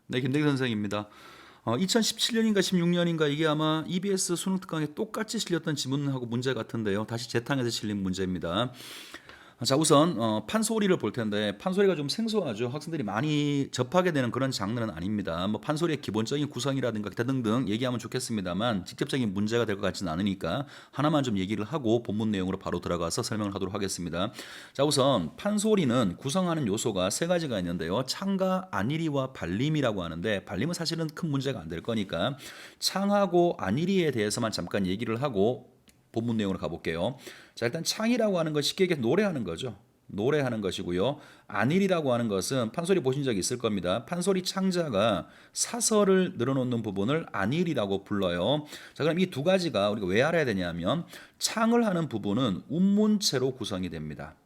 네, 김대기 선생입니다. 2017년인가 16년인가 이게 아마 EBS 수능 특강에 똑같이 실렸던 지문하고 문제 같은데요. 다시 재탕해서 실린 문제입니다. 자, 우선 판소리를 볼 텐데 판소리가 좀 생소하죠. 학생들이 많이 접하게 되는 그런 장르는 아닙니다. 뭐 판소리의 기본적인 구성이라든가 기타 등등 얘기하면 좋겠습니다만 직접적인 문제가 될 것 같지는 않으니까 하나만 좀 얘기를 하고 본문 내용으로 바로 들어가서 설명을 하도록 하겠습니다. 자, 우선 판소리는 구성하는 요소가 세 가지가 있는데요. 창과 안일이와 발림이라고 하는데 발림은 사실은 큰 문제가 안 될 거니까 창하고 안일이에 대해서만 잠깐 얘기를 하고 본문 내용으로 가볼게요. 자, 일단 창이라고 하는 건 쉽게 얘기해서 노래하는 거죠. 노래하는 것이고요. 안일이라고 하는 것은 판소리 보신 적이 있을 겁니다. 판소리 창자가 사설을 늘어놓는 부분을 안일이라고 불러요. 자, 그럼 이 두 가지가 우리가 왜 알아야 되냐면 창을 하는 부분은 운문체로 구성이 됩니다.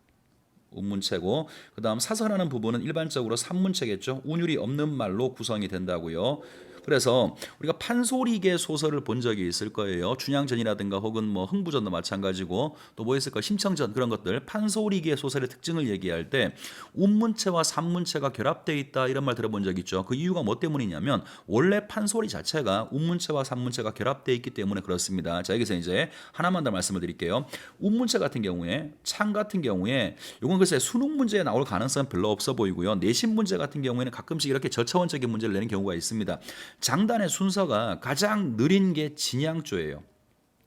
운문체고 그 다음 사설하는 부분은 일반적으로 산문체겠죠. 운율이 없는 말로 구성이 된다고요. 그래서 우리가 판소리계 소설을 본 적이 있을 거예요. 춘향전이라든가 혹은 뭐 흥부전도 마찬가지고 또 뭐 있을까 심청전 그런 것들 판소리계 소설의 특징을 얘기할 때 운문체와 산문체가 결합되어 있다 이런 말 들어본 적 있죠. 그 이유가 뭐 때문이냐면 원래 판소리 자체가 운문체와 산문체가 결합되어 있기 때문에 그렇습니다. 자, 여기서 이제 하나만 더 말씀을 드릴게요. 운문체 같은 경우에 창 같은 경우에 이건 글쎄 수능 문제에 나올 가능성은 별로 없어 보이고요. 내신 문제 같은 경우에는 가끔씩 이렇게 저차원적인 문제를 내는 경우가 있습니다. 장단의 순서가 가장 느린 게 진양조예요.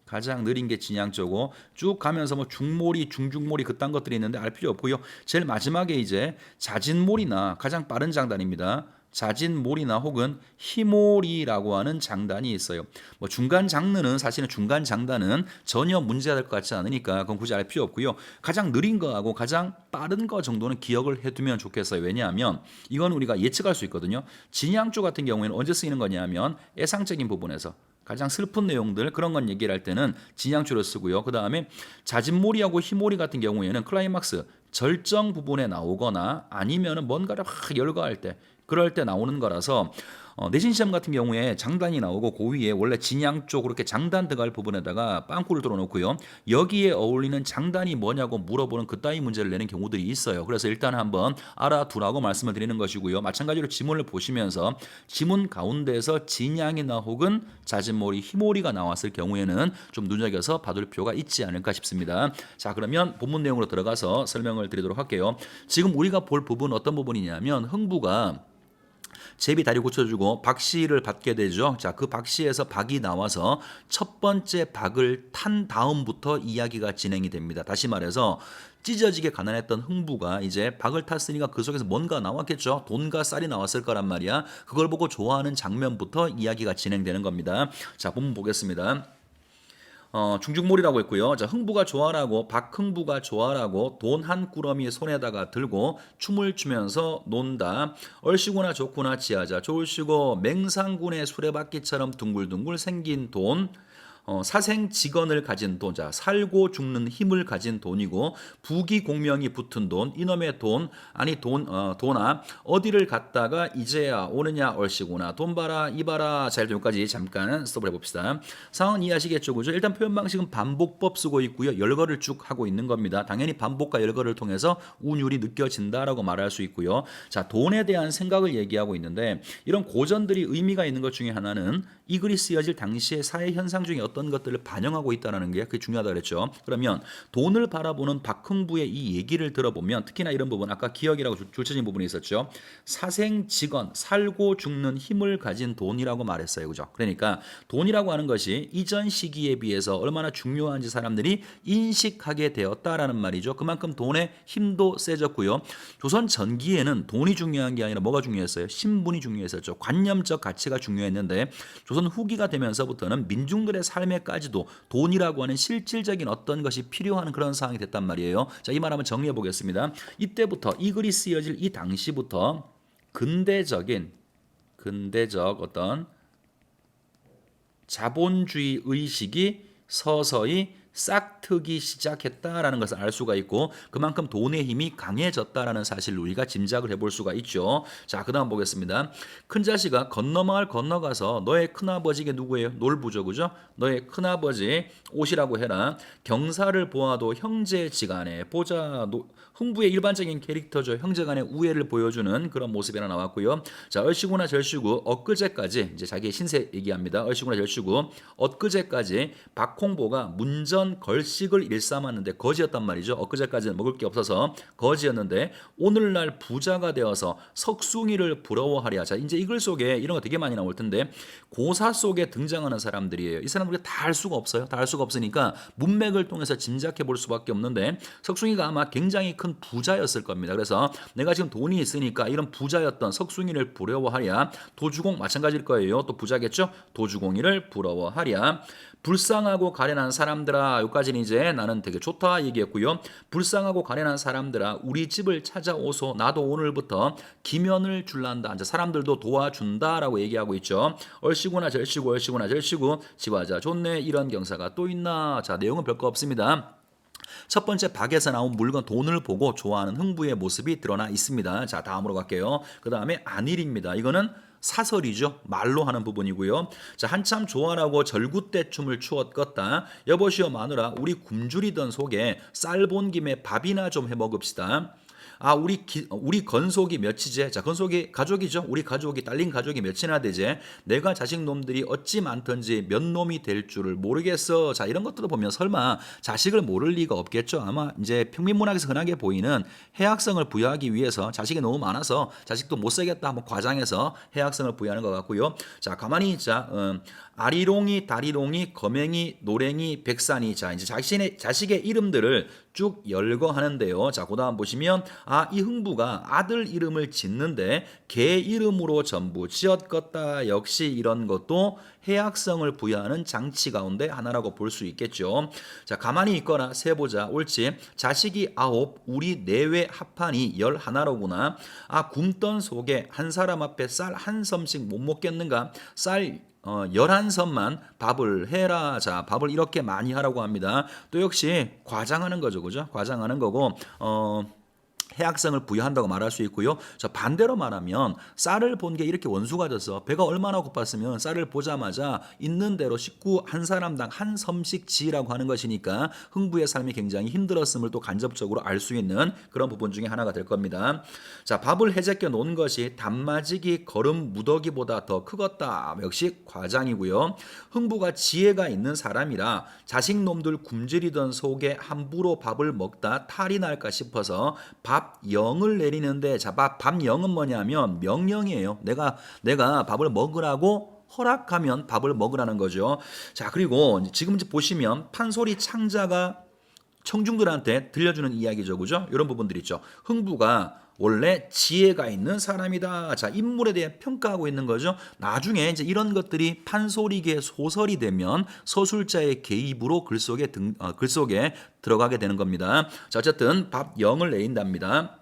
가장 느린 게 진양조고 쭉 가면서 뭐 중몰이, 중중몰이 그딴 것들이 있는데 알 필요 없고요. 제일 마지막에 이제 자진몰이나 가장 빠른 장단입니다. 자진몰이나 혹은 희몰이라고 하는 장단이 있어요. 뭐 중간 장르는 사실은 중간 장단은 전혀 문제가 될 것 같지 않으니까 그건 굳이 알 필요 없고요. 가장 느린 거하고 가장 빠른 거 정도는 기억을 해두면 좋겠어요. 왜냐하면 이건 우리가 예측할 수 있거든요. 진양조 같은 경우에는 언제 쓰이는 거냐면 애상적인 부분에서 가장 슬픈 내용들 그런 건 얘기를 할 때는 진양조를 쓰고요. 그 다음에 자진몰이하고 희몰이 같은 경우에는 클라이막스 절정 부분에 나오거나 아니면은 뭔가를 확 열거할 때 그럴 때 나오는 거라서 내신 시험 같은 경우에 장단이 나오고 그 위에 원래 진양 쪽 그렇게 장단 들어갈 부분에다가 빵꾸를 뚫어놓고요. 여기에 어울리는 장단이 뭐냐고 물어보는 그따위 문제를 내는 경우들이 있어요. 그래서 일단 한번 알아두라고 말씀을 드리는 것이고요. 마찬가지로 지문을 보시면서 지문 가운데에서 진양이나 혹은 자진몰이, 희몰이가 나왔을 경우에는 좀 눈여겨서 봐둘 필요가 있지 않을까 싶습니다. 자, 그러면 본문 내용으로 들어가서 설명을 드리도록 할게요. 지금 우리가 볼 부분 어떤 부분이냐면 흥부가 제비 다리 고쳐주고 박씨를 받게 되죠. 자, 그 박씨에서 박이 나와서 첫 번째 박을 탄 다음부터 이야기가 진행이 됩니다. 다시 말해서 찢어지게 가난했던 흥부가 이제 박을 탔으니까 그 속에서 뭔가 나왔겠죠. 돈과 쌀이 나왔을 거란 말이야. 그걸 보고 좋아하는 장면부터 이야기가 진행되는 겁니다. 자, 본문 보겠습니다. 중중몰이라고 했고요. 자, 흥부가 좋아라고 박흥부가 좋아라고 돈 한 꾸러미 손에다가 들고 춤을 추면서 논다. 얼씨구나 좋구나 지하자 좋을시고 맹상군의 수레바퀴처럼 둥글둥글 생긴 돈. 사생직언을 가진 돈, 자 살고 죽는 힘을 가진 돈이고 부귀공명이 붙은 돈, 이놈의 돈 아니 돈아 어디를 갔다가 이제야 오느냐 얼씨구나 돈 봐라 이 봐라. 자, 여기까지 잠깐 스톱을 해봅시다. 상황은 이해하시겠죠, 그죠? 일단 표현 방식은 반복법 쓰고 있고요, 열거를 쭉 하고 있는 겁니다. 당연히 반복과 열거를 통해서 운율이 느껴진다라고 말할 수 있고요. 자, 돈에 대한 생각을 얘기하고 있는데 이런 고전들이 의미가 있는 것 중에 하나는 이 글이 쓰여질 당시의 사회 현상 중에 어떤 것들을 반영하고 있다는 게 그게 중요하다 그랬죠. 그러면 돈을 바라보는 박흥부의 이 얘기를 들어보면 특히나 이런 부분 아까 기억이라고 줄쳐진 부분이 있었죠. 사생직언 살고 죽는 힘을 가진 돈이라고 말했어요. 그죠? 그러니까 돈이라고 하는 것이 이전 시기에 비해서 얼마나 중요한지 사람들이 인식하게 되었다라는 말이죠. 그만큼 돈의 힘도 세졌고요. 조선 전기에는 돈이 중요한 게 아니라 뭐가 중요했어요? 신분이 중요했었죠. 관념적 가치가 중요했는데 조선 후기가 되면서부터는 민중들의 삶에까지도 돈이라고 하는 실질적인 어떤 것이 필요한 그런 상황이 됐단 말이에요. 자, 이 말 한번 정리해 보겠습니다. 이때부터 이 글이 쓰여질 이 당시부터 근대적 어떤 자본주의 의식이 서서히 싹트기 시작했다라는 것을 알 수가 있고 그만큼 돈의 힘이 강해졌다라는 사실을 우리가 짐작을 해볼 수가 있죠. 자, 그다음 보겠습니다. 큰 자식아 건너마을 건너가서 너의 큰아버지가 누구예요? 놀부죠, 그죠? 너의 큰아버지 오시라고 해라. 경사를 보아도 형제지간에 보자. 흥부의 일반적인 캐릭터죠. 형제간의 우애를 보여주는 그런 모습이 하나 나왔고요. 자, 얼씨구나 절씨구 엊그제까지 이제 자기 신세 얘기합니다. 얼씨구나 절씨구 엊그제까지 박홍보가 문전 걸식을 일삼았는데 거지였단 말이죠. 엊그제까지는 먹을 게 없어서 거지였는데 오늘날 부자가 되어서 석숭이를 부러워하랴. 자, 이제 이 글 속에 이런 거 되게 많이 나올 텐데 고사 속에 등장하는 사람들이에요. 이 사람들이 다 알 수가 없어요. 다 알 수가 없으니까 문맥을 통해서 짐작해 볼 수밖에 없는데 석숭이가 아마 굉장히 큰 부자였을 겁니다. 그래서 내가 지금 돈이 있으니까 이런 부자였던 석숭이를 부러워하랴. 도주공 마찬가지일 거예요. 또 부자겠죠? 도주공이를 부러워하랴. 불쌍하고 가련한 사람들아. 여기까지는 이제 나는 되게 좋다 얘기했고요. 불쌍하고 가련한 사람들아 우리 집을 찾아오소. 나도 오늘부터 기면을 줄란다. 이제 사람들도 도와준다라고 얘기하고 있죠. 얼씨구나 절씨구 얼씨구나 절씨구 지화자 좋네. 이런 경사가 또 있나. 자, 내용은 별거 없습니다. 첫 번째 박에서 나온 물건 돈을 보고 좋아하는 흥부의 모습이 드러나 있습니다. 자, 다음으로 갈게요. 그 다음에 안일입니다. 이거는 사설이죠. 말로 하는 부분이고요. 자, 한참 좋아라고 절구대 춤을 추었 껐다. 여보시오 마누라 우리 굶주리던 속에 쌀 본 김에 밥이나 좀 해 먹읍시다. 아, 우리 건속이 몇이제? 자, 건속이 가족이죠. 우리 가족이 딸린 가족이 몇이나 되제? 내가 자식 놈들이 어찌 많던지 몇 놈이 될 줄을 모르겠어. 자, 이런 것들을 보면 설마 자식을 모를 리가 없겠죠. 아마 이제 평민문학에서 흔하게 보이는 해악성을 부여하기 위해서 자식이 너무 많아서 자식도 못 살겠다 한번 과장해서 해악성을 부여하는 것 같고요. 자, 가만히 있자. 아리롱이, 다리롱이, 거맹이, 노랭이, 백산이. 자, 이제 자식의 이름들을 쭉 열거하는데요. 자, 그다음 보시면 이 흥부가 아들 이름을 짓는데 개 이름으로 전부 지었겠다. 역시 이런 것도 해악성을 부여하는 장치 가운데 하나라고 볼 수 있겠죠. 자, 가만히 있거나 세보자. 옳지. 자식이 9, 우리 내외 합하니 11로구나. 굶던 속에 한 사람 앞에 쌀 한 섬씩 못 먹겠는가? 쌀 11섬만 밥을 해라. 자, 밥을 이렇게 많이 하라고 합니다. 또 역시 과장하는 거죠. 그죠? 과장하는 거고, 해악성을 부여한다고 말할 수 있고요. 저 반대로 말하면 쌀을 본 게 이렇게 원수가 돼서 배가 얼마나 고팠으면 쌀을 보자마자 있는 대로 식구 한 사람당 한 섬씩 지으라고 하는 것이니까 흥부의 삶이 굉장히 힘들었음을 또 간접적으로 알 수 있는 그런 부분 중에 하나가 될 겁니다. 자, 밥을 해제껴 놓은 것이 단마지기 거름 무더기보다 더 크겠다. 역시 과장이고요. 흥부가 지혜가 있는 사람이라 자식 놈들 굶주리던 속에 함부로 밥을 먹다 탈이 날까 싶어서 밥 0을 내리는데, 자, 밥 0은 뭐냐면 명령이에요. 내가 밥을 먹으라고 허락하면 밥을 먹으라는 거죠. 자, 그리고 지금 이제 보시면 판소리 창자가 청중들한테 들려주는 이야기죠. 그죠? 이런 부분들 있죠. 흥부가 원래 지혜가 있는 사람이다. 자, 인물에 대해 평가하고 있는 거죠. 나중에 이제 이런 것들이 판소리계 소설이 되면 서술자의 개입으로 글 속에 들어가게 되는 겁니다. 자, 어쨌든 밥 0을 내린답니다.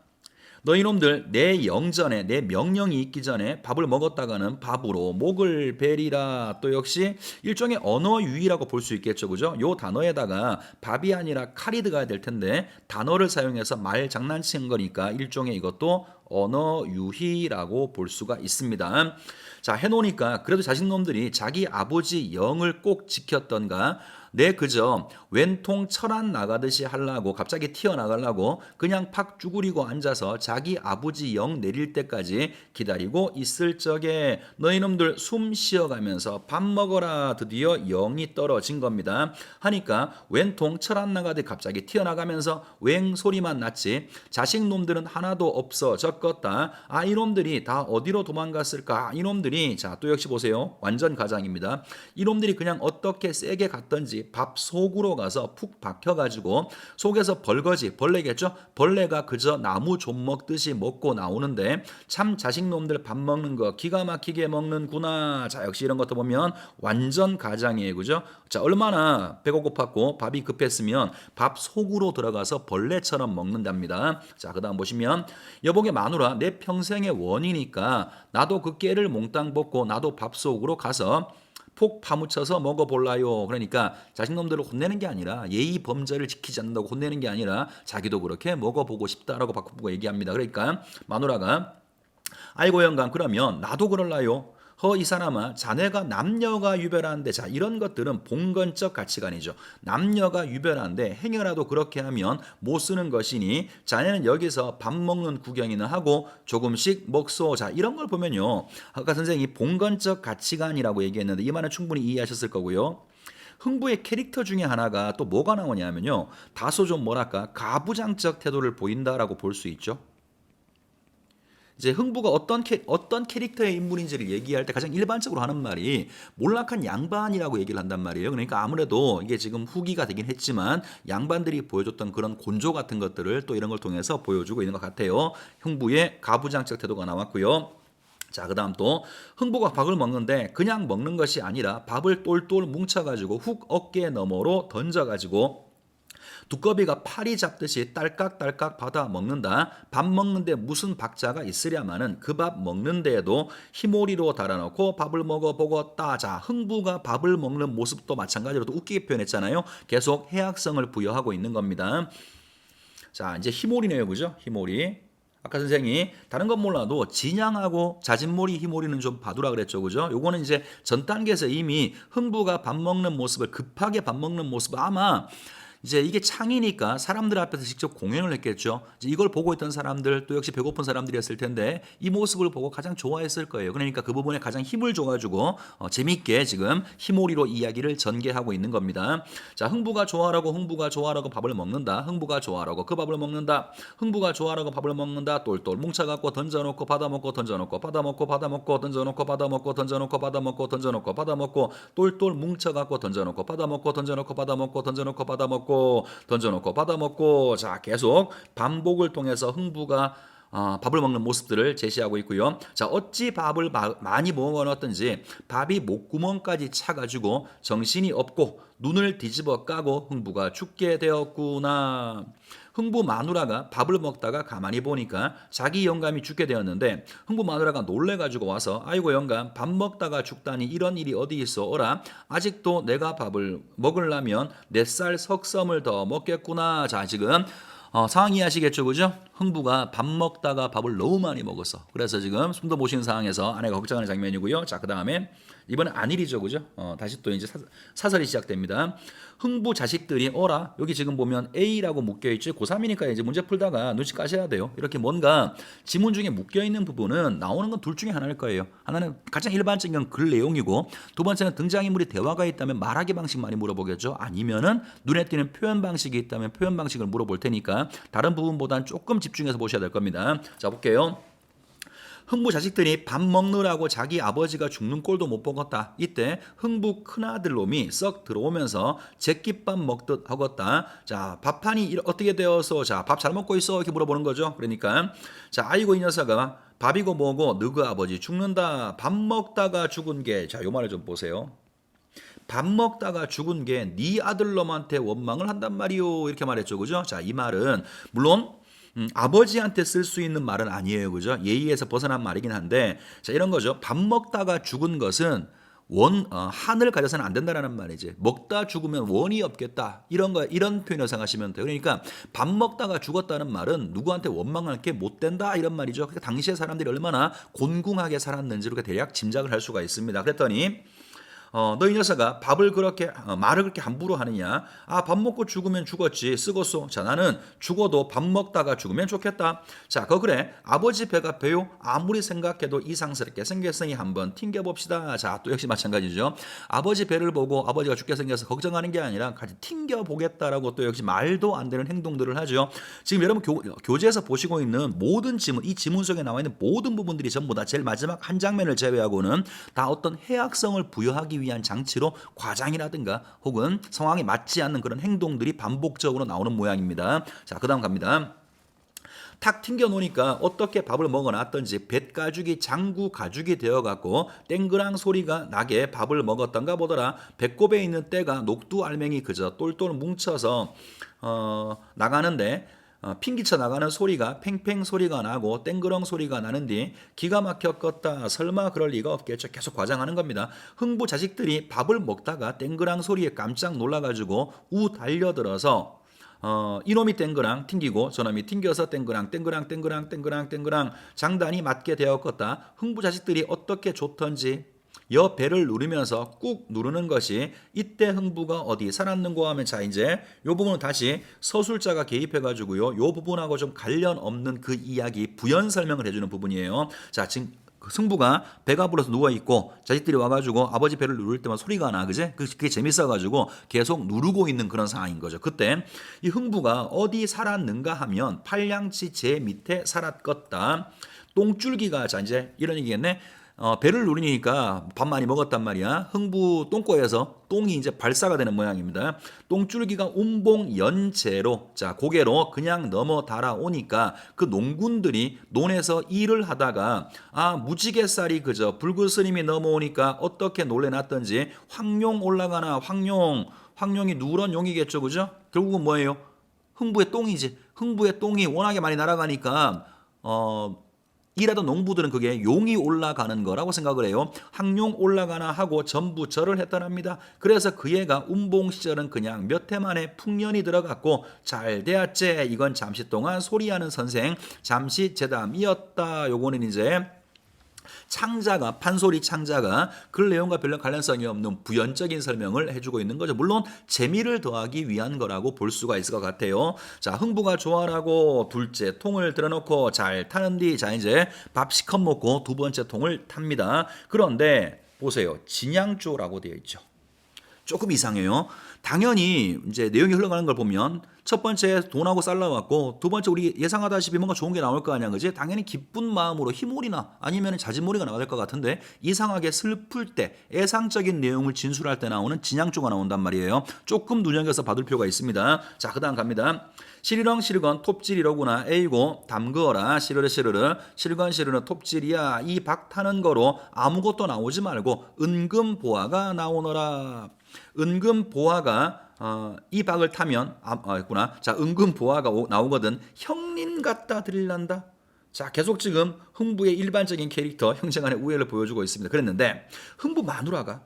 너희놈들 내 영전에 내 명령이 있기 전에 밥을 먹었다가는 밥으로 목을 베리라. 또 역시 일종의 언어 유희라고 볼 수 있겠죠. 그죠? 요 단어에다가 밥이 아니라 칼이 들어가야 될 텐데 단어를 사용해서 말 장난치는 거니까 일종의 이것도 언어 유희라고 볼 수가 있습니다. 자, 해놓으니까 그래도 자식놈들이 자기 아버지 영을 꼭 지켰던가 내 그저 왼통 철안 나가듯이 하려고 갑자기 튀어나가려고 그냥 팍 쭈그리고 앉아서 자기 아버지 영 내릴 때까지 기다리고 있을 적에 너희놈들 숨 쉬어가면서 밥 먹어라. 드디어 영이 떨어진 겁니다. 하니까 왼통 철안 나가듯 갑자기 튀어나가면서 웽 소리만 났지 자식놈들은 하나도 없어졌겠다. 이놈들이 다 어디로 도망갔을까? 이놈들이 자, 또 역시 보세요. 완전 가장입니다. 이놈들이 그냥 어떻게 세게 갔던지 밥 속으로 가서 푹 박혀가지고 속에서 벌레겠죠? 벌레가 그저 나무 좀 먹듯이 먹고 나오는데 참 자식놈들 밥 먹는 거 기가 막히게 먹는구나. 자, 역시 이런 것도 보면 완전 가장이에요. 그죠? 자, 얼마나 배가 고팠고 밥이 급했으면 밥 속으로 들어가서 벌레처럼 먹는답니다. 자, 그 다음 보시면 여보게 마누라 내 평생의 원이니까 나도 그 깨를 몽땅 벗고 나도 밥 속으로 가서 폭 파묻혀서 먹어볼라요. 그러니까 자식놈들을 혼내는 게 아니라 예의 범절을 지키지 않는다고 혼내는 게 아니라 자기도 그렇게 먹어보고 싶다라고 바꾸고 얘기합니다. 그러니까 마누라가 아이고 영감 그러면 나도 그럴라요. 이 사람아 자네가 남녀가 유별한데 자 이런 것들은 봉건적 가치관이죠. 남녀가 유별한데 행여라도 그렇게 하면 못 쓰는 것이니 자네는 여기서 밥 먹는 구경이나 하고 조금씩 먹소. 자 이런 걸 보면요. 아까 선생님이 봉건적 가치관이라고 얘기했는데 이 말은 충분히 이해하셨을 거고요. 흥부의 캐릭터 중에 하나가 또 뭐가 나오냐면요. 다소 좀 뭐랄까 가부장적 태도를 보인다라고 볼 수 있죠. 이제 흥부가 어떤 캐릭터의 인물인지를 얘기할 때 가장 일반적으로 하는 말이 몰락한 양반이라고 얘기를 한단 말이에요. 그러니까 아무래도 이게 지금 후기가 되긴 했지만 양반들이 보여줬던 그런 곤조 같은 것들을 또 이런 걸 통해서 보여주고 있는 것 같아요. 흥부의 가부장적 태도가 나왔고요. 자, 그 다음 또 흥부가 밥을 먹는데 그냥 먹는 것이 아니라 밥을 똘똘 뭉쳐가지고 훅 어깨 너머로 던져가지고 두꺼비가 파리 잡듯이 딸깍딸깍 받아 먹는다. 밥 먹는데 무슨 박자가 있으랴마는 그 밥 먹는 데에도 희모리로 달아놓고 밥을 먹어보겠다. 자, 흥부가 밥을 먹는 모습도 마찬가지로 또 웃기게 표현했잖아요. 계속 해악성을 부여하고 있는 겁니다. 자, 이제 희모리네요. 그죠? 희모리. 아까 선생님이 다른 건 몰라도 진양하고 자진몰이 희몰이는 좀 봐두라 그랬죠. 그죠? 요거는 이제 전 단계에서 이미 흥부가 밥 먹는 모습을 급하게 밥 먹는 모습 아마 이제 이게 창이니까 사람들 앞에서 직접 공연을 했겠죠. 이제 이걸 보고 있던 사람들 또 역시 배고픈 사람들이었을 텐데 이 모습을 보고 가장 좋아했을 거예요. 그러니까 그 부분에 가장 힘을 줘가지고 재밌게 지금 희몰이로 이야기를 전개하고 있는 겁니다. 자, 흥부가 좋아라고 밥을 먹는다. 흥부가 좋아라고 그 밥을 먹는다. 흥부가 좋아라고 밥을 먹는다. 똘똘 뭉쳐갖고 던져놓고 받아먹고 던져놓고 받아먹고 받아먹고 던져놓고 받아먹고 던져놓고 받아먹고 던져놓고 받아먹고 똘똘 뭉쳐갖고 던져놓고 받아먹고 던져놓고 받아먹고 던져놓고 받아먹고 던져놓고 받아먹고 자 계속 반복을 통해서 흥부가 밥을 먹는 모습들을 제시하고 있고요. 자 어찌 밥을 많이 먹어놨던지 밥이 목구멍까지 차가지고 정신이 없고 눈을 뒤집어 까고 흥부가 죽게 되었구나. 흥부 마누라가 밥을 먹다가 가만히 보니까 자기 영감이 죽게 되었는데 흥부 마누라가 놀래가지고 와서 아이고 영감 밥 먹다가 죽다니 이런 일이 어디 있어 어라 아직도 내가 밥을 먹으려면 4살 석섬을 더 먹겠구나. 자 지금 상황 이해하시겠죠 그죠? 흥부가 밥 먹다가 밥을 너무 많이 먹었어. 그래서 지금 숨도 못 쉬는 상황에서 아내가 걱정하는 장면이고요. 자 그 다음에 이번엔 안일이죠 그죠? 다시 또 이제 사설이 시작됩니다. 흥부 자식들이 어라 여기 지금 보면 A라고 묶여있죠. 고3이니까 이제 문제 풀다가 눈치 까셔야 돼요. 이렇게 뭔가 지문 중에 묶여있는 부분은 나오는 건 둘 중에 하나일 거예요. 하나는 가장 일반적인 건 글 내용이고 두 번째는 등장인물이 대화가 있다면 말하기 방식 많이 물어보겠죠. 아니면은 눈에 띄는 표현 방식이 있다면 표현 방식을 물어볼 테니까 다른 부분보다는 조금 집중해서 보셔야 될 겁니다. 자 볼게요. 흥부 자식들이 밥 먹느라고 자기 아버지가 죽는 꼴도 못 보겠다. 이때 흥부 큰아들 놈이 썩 들어오면서 제끼밥 먹듯 하겠다. 자 밥판이 어떻게 되어서 자 밥 잘 먹고 있어 이렇게 물어보는 거죠. 그러니까 자 아이고 이 녀석아 밥이고 뭐고 너그 아버지 죽는다. 밥 먹다가 죽은 게 자 요 말을 좀 보세요. 밥 먹다가 죽은 게 네 아들놈한테 원망을 한단 말이오 이렇게 말했죠. 그죠? 자 이 말은 물론 아버지한테 쓸 수 있는 말은 아니에요. 그죠? 예의에서 벗어난 말이긴 한데 자 이런 거죠. 밥 먹다가 죽은 것은 한을 가져서는 안 된다라는 말이지. 먹다 죽으면 원이 없겠다. 이런 표현을 생각하시면 돼요. 그러니까 밥 먹다가 죽었다는 말은 누구한테 원망할 게 못 된다 이런 말이죠. 그러니까 당시에 사람들이 얼마나 곤궁하게 살았는지 그 대략 짐작을 할 수가 있습니다. 그랬더니 너 이 녀석아 밥을 그렇게 말을 그렇게 함부로 하느냐. 밥 먹고 죽으면 죽었지 쓰겄소. 자 나는 죽어도 밥 먹다가 죽으면 좋겠다. 자 그래 아버지 배가 배요. 아무리 생각해도 이상스럽게 생겼으니 한번 튕겨봅시다. 자 또 역시 마찬가지죠. 아버지 배를 보고 아버지가 죽게 생겨서 걱정하는 게 아니라 같이 튕겨보겠다라고 또 역시 말도 안 되는 행동들을 하죠. 지금 여러분 교재에서 보시고 있는 모든 지문 이 지문 속에 나와 있는 모든 부분들이 전부 다 제일 마지막 한 장면을 제외하고는 다 어떤 해악성을 부여하기 위한 장치로 과장이라든가 혹은 상황에 맞지 않는 그런 행동들이 반복적으로 나오는 모양입니다. 자, 그 다음 갑니다. 탁 튕겨 놓으니까 어떻게 밥을 먹어놨던지 뱃가죽이 장구 가죽이 되어갖고 땡그랑 소리가 나게 밥을 먹었던가 보더라. 배꼽에 있는 때가 녹두 알맹이 그저 똘똘 뭉쳐서 나가는데 핑기쳐 나가는 소리가 팽팽 소리가 나고 땡그렁 소리가 나는 뒤 기가 막혔겠다. 설마 그럴 리가 없겠죠. 계속 과장하는 겁니다. 흥부 자식들이 밥을 먹다가 땡그랑 소리에 깜짝 놀라가지고 우 달려들어서 이놈이 땡그랑 튕기고 저놈이 튕겨서 땡그랑 땡그랑 땡그랑 땡그랑 땡그랑 장단이 맞게 되었겠다. 흥부 자식들이 어떻게 좋던지 여 배를 누르면서 꾹 누르는 것이 이때 흥부가 어디 살았는고 하면 자 이제 요 부분은 다시 서술자가 개입해 가지고요. 요 부분하고 좀 관련 없는 그 이야기 부연 설명을 해주는 부분이에요. 자 지금 승부가 배가 불어서 누워 있고 자식들이 와가지고 아버지 배를 누를 때만 소리가 나, 그제? 그게 재밌어가지고 계속 누르고 있는 그런 상황인 거죠. 그때 이 흥부가 어디 살았는가 하면 팔량치 제 밑에 살았겠다. 똥줄기가 자 이제 이런 얘기겠네. 배를 누르니까 밥 많이 먹었단 말이야. 흥부 똥꼬에서 똥이 이제 발사가 되는 모양입니다. 똥줄기가 운봉연제로 자 고개로 그냥 넘어 달아오니까 그 농군들이 논에서 일을 하다가 무지개살이 그저 붉은 스님이 넘어오니까 어떻게 놀래놨던지 황룡 올라가나 황룡이 누런 용이겠죠, 그죠? 결국은 뭐예요? 흥부의 똥이지. 흥부의 똥이 워낙에 많이 날아가니까 일하던 농부들은 그게 용이 올라가는 거라고 생각을 해요. 항용 올라가나 하고 전부 절을 했다랍니다. 그래서 그 애가 운봉 시절은 그냥 몇 해 만에 풍년이 들어갔고 잘 되었제. 이건 잠시 동안 소리하는 선생 잠시 재담이었다. 요거는 이제 창자가 판소리 창자가 그 내용과 별로 관련성이 없는 부연적인 설명을 해주고 있는 거죠. 물론 재미를 더하기 위한 거라고 볼 수가 있을 것 같아요. 자 흥부가 좋아라고 둘째 통을 들어놓고 잘 타는 뒤 자 이제 밥 시컷 먹고 두 번째 통을 탑니다. 그런데 보세요. 진양조라고 되어 있죠. 조금 이상해요. 당연히 이제 내용이 흘러가는 걸 보면 첫 번째 돈하고 쌀 나왔고 두 번째 우리 예상하다시피 뭔가 좋은 게 나올 거 아니야, 그지? 당연히 기쁜 마음으로 희몰이나 아니면 자진몰이가 나와야 될 것 같은데 이상하게 슬플 때 애상적인 내용을 진술할 때 나오는 진양조가 나온단 말이에요. 조금 눈여겨서 봐둘 필요가 있습니다. 자 그다음 갑니다. 시리렁 시르건 톱질이로구나. 에이고 담그어라. 시르르 시르르 시르건 시르르 톱질이야. 이 박 타는 거로 아무것도 나오지 말고 은금보화가 나오너라. 은금보화가 이 박을 타면 있구나. 자 은금보화가 나오거든. 형님 갖다 드릴란다. 자 계속 지금 흥부의 일반적인 캐릭터 형제간의 우애를 보여주고 있습니다. 그랬는데 흥부 마누라가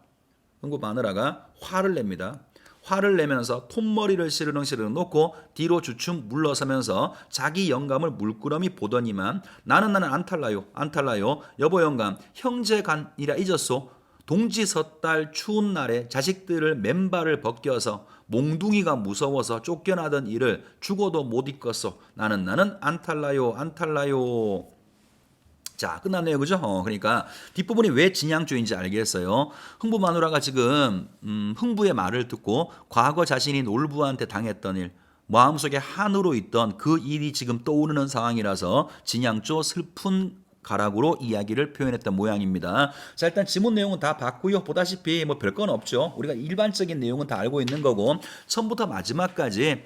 화를 냅니다. 화를 내면서 톱머리를 시르렁시르렁 놓고 뒤로 주춤 물러서면서 자기 영감을 물끄러미 보더니만 나는 안탈라요 여보 영감 형제 간이라 잊었소. 동지 섣달 추운 날에 자식들을 맨발을 벗겨서 몽둥이가 무서워서 쫓겨나던 일을 죽어도 못 잊겠소. 나는 안탈라요. 자 끝났네요, 그죠? 그러니까 뒷부분이 왜 진양조인지 알겠어요. 흥부 마누라가 지금 흥부의 말을 듣고 과거 자신이 놀부한테 당했던 일 마음속에 한으로 있던 그 일이 지금 떠오르는 상황이라서 진양조 슬픈 가락으로 이야기를 표현했던 모양입니다. 자 일단 지문 내용은 다 봤고요. 보다시피 뭐 별건 없죠. 우리가 일반적인 내용은 다 알고 있는 거고 처음부터 마지막까지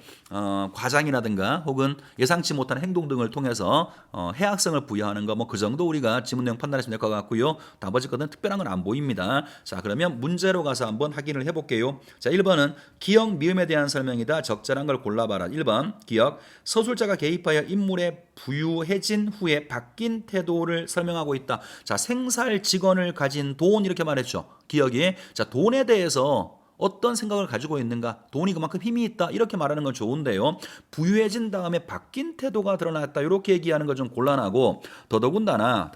과장이라든가 혹은 예상치 못한 행동 등을 통해서 해악성을 부여하는 거 뭐 그 정도 우리가 지문 내용 판단하시면 될 것 같고요. 나머지 것은 특별한 건 안 보입니다. 자 그러면 문제로 가서 한번 확인을 해볼게요. 자 1번은 기억 미음에 대한 설명이다. 적절한 걸 골라봐라. 1번 기억 서술자가 개입하여 인물의 부유해진 후에 바뀐 태도를 설명하고 있다. 자 생살 직원을 가진 돈 이렇게 말했죠. 기억이 자 돈에 대해서 어떤 생각을 가지고 있는가? 돈이 그만큼 힘이 있다. 이렇게 말하는 건 좋은데요. 부유해진 다음에 바뀐 태도가 드러났다. 이렇게 얘기하는 건 좀 곤란하고 더더군다나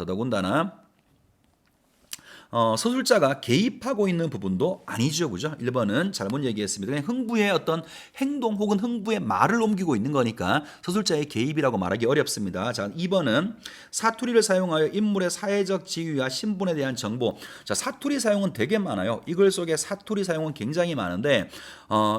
서술자가 개입하고 있는 부분도 아니죠, 그죠? 1번은 잘못 얘기했습니다. 그냥 흥부의 어떤 행동 혹은 흥부의 말을 옮기고 있는 거니까 서술자의 개입이라고 말하기 어렵습니다. 자, 2번은 사투리를 사용하여 인물의 사회적 지위와 신분에 대한 정보. 자, 사투리 사용은 되게 많아요. 이 글 속에 사투리 사용은 굉장히 많은데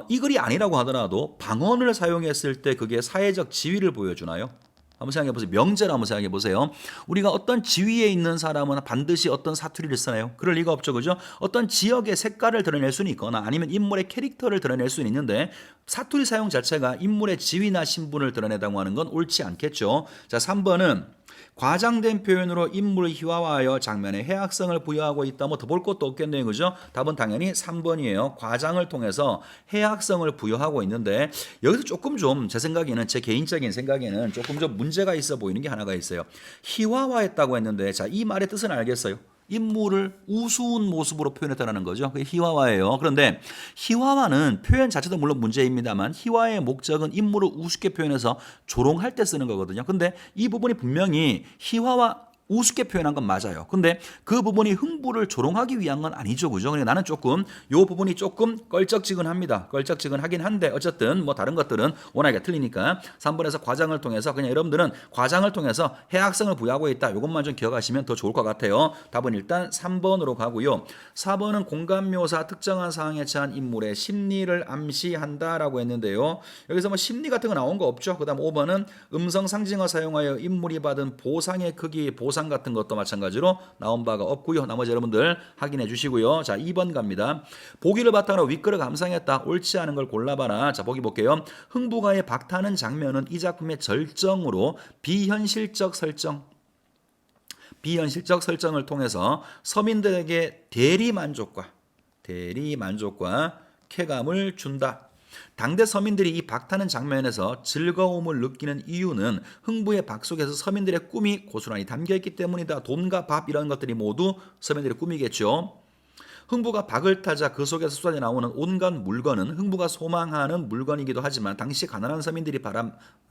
이 글이 아니라고 하더라도 방언을 사용했을 때 그게 사회적 지위를 보여주나요? 한번 생각해 보세요. 명제를 한번 생각해 보세요. 우리가 어떤 지위에 있는 사람은 반드시 어떤 사투리를 쓰나요? 그럴 리가 없죠, 그죠? 어떤 지역의 색깔을 드러낼 수는 있거나 아니면 인물의 캐릭터를 드러낼 수는 있는데 사투리 사용 자체가 인물의 지위나 신분을 드러내다고 하는 건 옳지 않겠죠. 자, 3번은 과장된 표현으로 인물을 희화화하여 장면에 해악성을 부여하고 있다. 뭐 더 볼 것도 없겠네요. 그죠? 답은 당연히 3번이에요. 과장을 통해서 해악성을 부여하고 있는데 여기서 조금 좀 제 생각에는 제 개인적인 생각에는 조금 좀 문제가 있어 보이는 게 하나가 있어요. 희화화했다고 했는데 자, 이 말의 뜻은 알겠어요. 인물을 우스운 모습으로 표현했다는 거죠. 그게 희화화예요. 그런데 희화화는 표현 자체도 물론 문제입니다만 희화의 목적은 인물을 우습게 표현해서 조롱할 때 쓰는 거거든요. 근데 이 부분이 분명히 희화화 우습게 표현한 건 맞아요. 근데 그 부분이 흥부를 조롱하기 위한 건 아니죠. 그죠? 그러니까 나는 조금 요 부분이 조금 껄쩍지근합니다. 껄쩍지근하긴 한데 어쨌든 뭐 다른 것들은 워낙에 틀리니까 3번에서 과장을 통해서 그냥 여러분들은 과장을 통해서 해악성을 부여하고 있다. 이것만 좀 기억하시면 더 좋을 것 같아요. 답은 일단 3번으로 가고요. 4번은 공감 묘사 특정한 상황에 처한 인물의 심리를 암시한다라고 했는데요. 여기서 뭐 심리 같은 거 나온 거 없죠. 그다음 5번은 음성 상징어 사용하여 인물이 받은 보상의 크기, 보상 같은 것도 마찬가지로 나온 바가 없고요. 나머지 여러분들 확인해 주시고요. 자, 2번 갑니다. 보기를 바탕으로 윗글을 감상했다. 옳지 않은 걸 골라봐라. 자, 보기 볼게요. 흥부가의 박타는 장면은 이 작품의 절정으로 비현실적 설정을 통해서 서민들에게 대리만족과 쾌감을 준다. 당대 서민들이 이 박타는 장면에서 즐거움을 느끼는 이유는 흥부의 박 속에서 서민들의 꿈이 고스란히 담겨있기 때문이다. 돈과 밥 이런 것들이 모두 서민들의 꿈이겠죠. 흥부가 박을 타자 그 속에서 쏟아져 나오는 온갖 물건은 흥부가 소망하는 물건이기도 하지만 당시 가난한 서민들이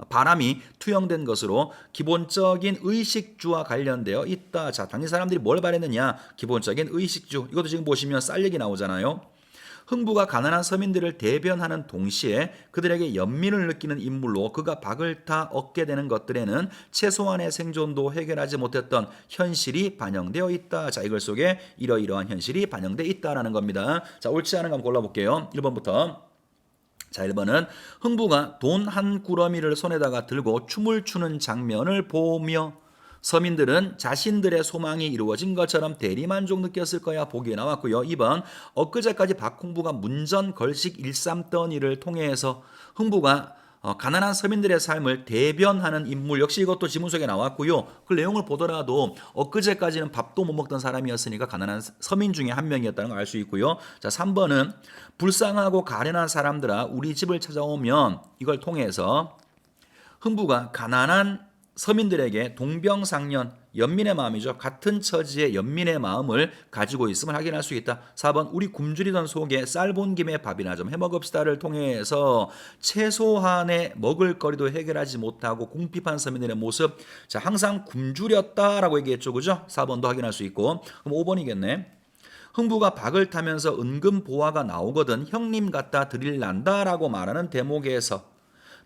바람이 투영된 것으로 기본적인 의식주와 관련되어 있다. 자, 당시 사람들이 뭘 바랬느냐? 기본적인 의식주. 이것도 지금 보시면 쌀 얘기 나오잖아요. 흥부가 가난한 서민들을 대변하는 동시에 그들에게 연민을 느끼는 인물로 그가 박을 타 얻게 되는 것들에는 최소한의 생존도 해결하지 못했던 현실이 반영되어 있다. 자, 이걸 속에 이러이러한 현실이 반영되어 있다라는 겁니다. 자, 옳지 않은 거 한번 골라볼게요. 1번부터. 자, 1번은 흥부가 돈 한 꾸러미를 손에다가 들고 춤을 추는 장면을 보며 서민들은 자신들의 소망이 이루어진 것처럼 대리만족 느꼈을 거야. 보기에 나왔고요. 2번 엊그제까지 박흥부가 문전 걸식 일삼던 일을 통해서 흥부가 가난한 서민들의 삶을 대변하는 인물 역시 이것도 지문 속에 나왔고요. 그 내용을 보더라도 엊그제까지는 밥도 못 먹던 사람이었으니까 가난한 서민 중에 한 명이었다는 걸 알 수 있고요. 자, 3번은 불쌍하고 가련한 사람들아 우리 집을 찾아오면 이걸 통해서 흥부가 가난한 서민들에게 동병상련, 연민의 마음이죠. 같은 처지의 연민의 마음을 가지고 있음을 확인할 수 있다. 4번 우리 굶주리던 속에 쌀 본 김에 밥이나 좀 해먹읍시다를 통해서 최소한의 먹을거리도 해결하지 못하고 궁핍한 서민들의 모습, 자, 항상 굶주렸다라고 얘기했죠. 그죠? 4번도 확인할 수 있고. 그럼 5번이겠네. 흥부가 박을 타면서 은근 보화가 나오거든 형님 갖다 드릴란다라고 말하는 대목에서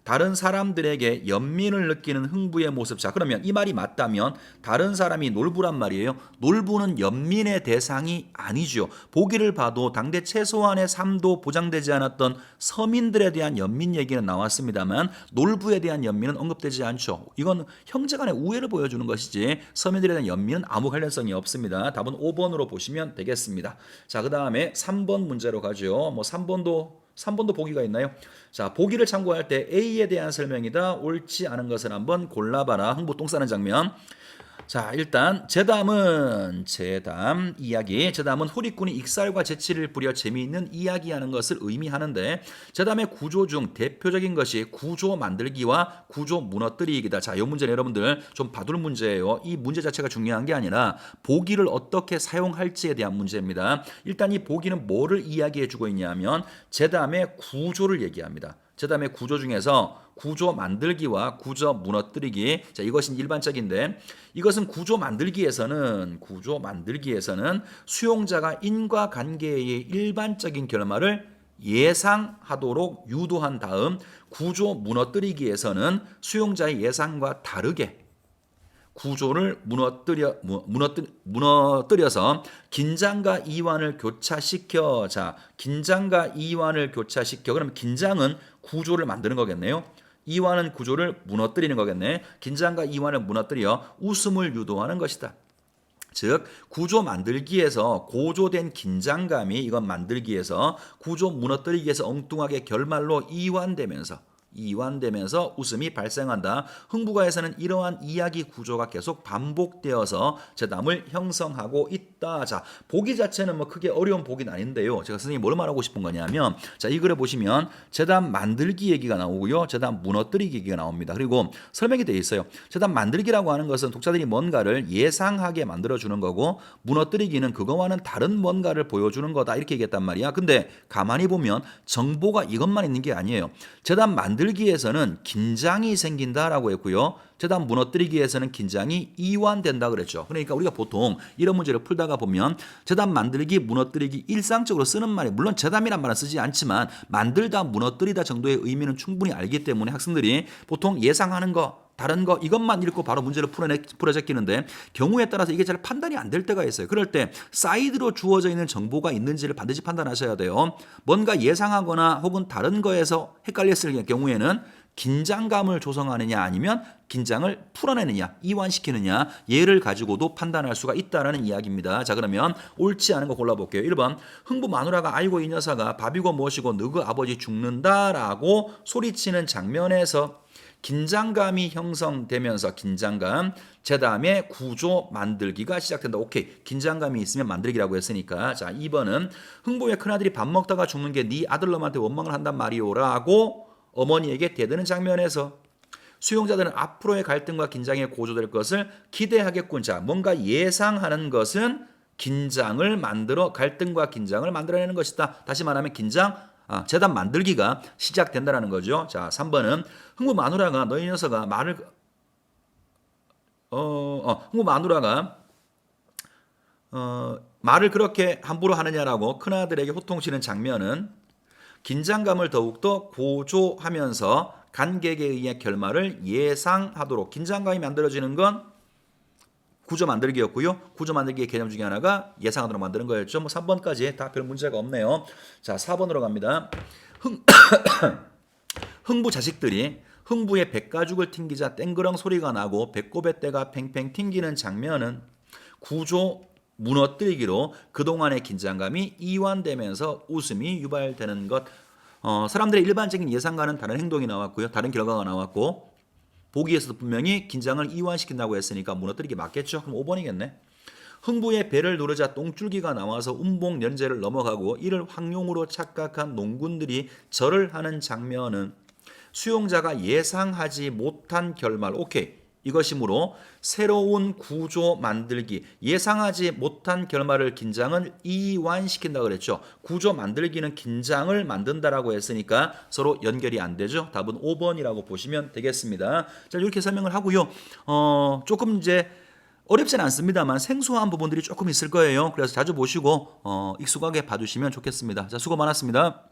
다른 사람들에게 연민을 느끼는 흥부의 모습. 자, 그러면 이 말이 맞다면 다른 사람이 놀부란 말이에요. 놀부는 연민의 대상이 아니죠. 보기를 봐도 당대 최소한의 삶도 보장되지 않았던 서민들에 대한 연민 얘기는 나왔습니다만 놀부에 대한 연민은 언급되지 않죠. 이건 형제간의 우애를 보여주는 것이지 서민들에 대한 연민은 아무 관련성이 없습니다. 답은 5번으로 보시면 되겠습니다. 자, 그 다음에 3번 문제로 가죠. 뭐 3번도 보기가 있나요? 자, 보기를 참고할 때 A에 대한 설명이다. 옳지 않은 것을 한번 골라봐라. 흥부 똥 싸는 장면. 자, 일단 제담은 후리꾼이 익살과 재치를 부려 재미있는 이야기하는 것을 의미하는데 제담의 구조 중 대표적인 것이 구조 만들기와 구조 무너뜨리기다. 자, 이 문제는 여러분들 좀 봐둘 문제예요. 이 문제 자체가 중요한 게 아니라 보기를 어떻게 사용할지에 대한 문제입니다. 일단 이 보기는 뭐를 이야기해 주고 있냐면 제담의 구조를 얘기합니다. 제담의 구조 중에서 구조 만들기와 구조 무너뜨리기. 자, 이것은 일반적인데 이것은 구조 만들기에서는 수용자가 인과관계의 일반적인 결말을 예상하도록 유도한 다음 구조 무너뜨리기에서는 수용자의 예상과 다르게 구조를 무너뜨려서 긴장과 이완을 교차시켜. 자, 긴장과 이완을 교차시켜. 그럼 긴장은 구조를 만드는 거겠네요. 이완은 구조를 무너뜨리는 거겠네. 긴장과 이완을 무너뜨려 웃음을 유도하는 것이다. 즉 구조 만들기에서 고조된 긴장감이 이건 만들기에서 구조 무너뜨리기에서 엉뚱하게 결말로 이완되면서 이완되면서 웃음이 발생한다. 흥부가에서는 이러한 이야기 구조가 계속 반복되어서 제담을 형성하고 있다. 자, 보기 자체는 뭐 크게 어려운 보기는 아닌데요. 제가 선생님이 뭘 말하고 싶은 거냐면, 자, 이 글에 보시면 제담 만들기 얘기가 나오고요. 제담 무너뜨리기 얘기가 나옵니다. 그리고 설명이 되어 있어요. 제담 만들기라고 하는 것은 독자들이 뭔가를 예상하게 만들어주는 거고, 무너뜨리기는 그거와는 다른 뭔가를 보여주는 거다. 이렇게 얘기했단 말이야. 근데 가만히 보면 정보가 이것만 있는 게 아니에요. 제담 만들기에서는 긴장이 생긴다라고 했고요. 제담 무너뜨리기에서는 긴장이 이완된다 그랬죠. 그러니까 우리가 보통 이런 문제를 풀다가 보면 제담 만들기, 무너뜨리기 일상적으로 쓰는 말이, 물론 제담이란 말은 쓰지 않지만 만들다, 무너뜨리다 정도의 의미는 충분히 알기 때문에 학생들이 보통 예상하는 거, 다른 거 이것만 읽고 바로 문제를 풀어제끼는데, 경우에 따라서 이게 잘 판단이 안 될 때가 있어요. 그럴 때 사이드로 주어져 있는 정보가 있는지를 반드시 판단하셔야 돼요. 뭔가 예상하거나 혹은 다른 거에서 헷갈렸을 경우에는 긴장감을 조성하느냐 아니면 긴장을 풀어내느냐, 이완시키느냐, 얘를 가지고도 판단할 수가 있다라는 이야기입니다. 자, 그러면 옳지 않은 거 골라볼게요. 1번, 흥부 마누라가 아이고 이 녀석아 밥이고 무엇이고 너그 아버지 죽는다라고 소리치는 장면에서 긴장감이 형성되면서 긴장감, 제다음에 구조 만들기가 시작된다. 오케이, 긴장감이 있으면 만들기라고 했으니까. 자, 2번은 흥부의 큰아들이 밥 먹다가 죽는 게 네 아들놈한테 원망을 한단 말이오라고 어머니에게 대드는 장면에서 수용자들은 앞으로의 갈등과 긴장에 고조될 것을 기대하겠군. 자, 뭔가 예상하는 것은 긴장을 만들어, 갈등과 긴장을 만들어내는 것이다. 다시 말하면 재단 만들기가 시작된다는 거죠. 자, 3번은 흥부 마누라가 너희 녀석아 흥부 마누라가 말을 그렇게 함부로 하느냐라고 큰아들에게 호통치는 장면은 긴장감을 더욱더 고조하면서 간객에 의해 결말을 예상하도록, 긴장감이 만들어지는 건 구조 만들기였고요. 구조 만들기의 개념 중에 하나가 예상하도록 만드는 거였죠. 뭐 3번까지 다 별 문제가 없네요. 자, 4번으로 갑니다. 흥부 자식들이 흥부의 백가죽을 튕기자 땡그렁 소리가 나고 배꼽의 때가 팽팽 튕기는 장면은 구조 무너뜨리기로 그동안의 긴장감이 이완되면서 웃음이 유발되는 것. 사람들의 일반적인 예상과는 다른 행동이 나왔고요. 다른 결과가 나왔고, 보기에서도 분명히 긴장을 이완시킨다고 했으니까 무너뜨리기 맞겠죠. 그럼 5번이겠네. 흥부의 배를 누르자 똥줄기가 나와서 운봉 연재를 넘어가고 이를 황룡으로 착각한 농군들이 절을 하는 장면은 수용자가 예상하지 못한 결말. 오케이. 이것이므로 새로운 구조 만들기, 예상하지 못한 결말을 긴장을 이완시킨다 그랬죠. 구조 만들기는 긴장을 만든다라고 했으니까 서로 연결이 안 되죠. 답은 5번이라고 보시면 되겠습니다. 자, 이렇게 설명을 하고요. 조금 이제 어렵진 않습니다만 생소한 부분들이 조금 있을 거예요. 그래서 자주 보시고 익숙하게 봐주시면 좋겠습니다. 자, 수고 많았습니다.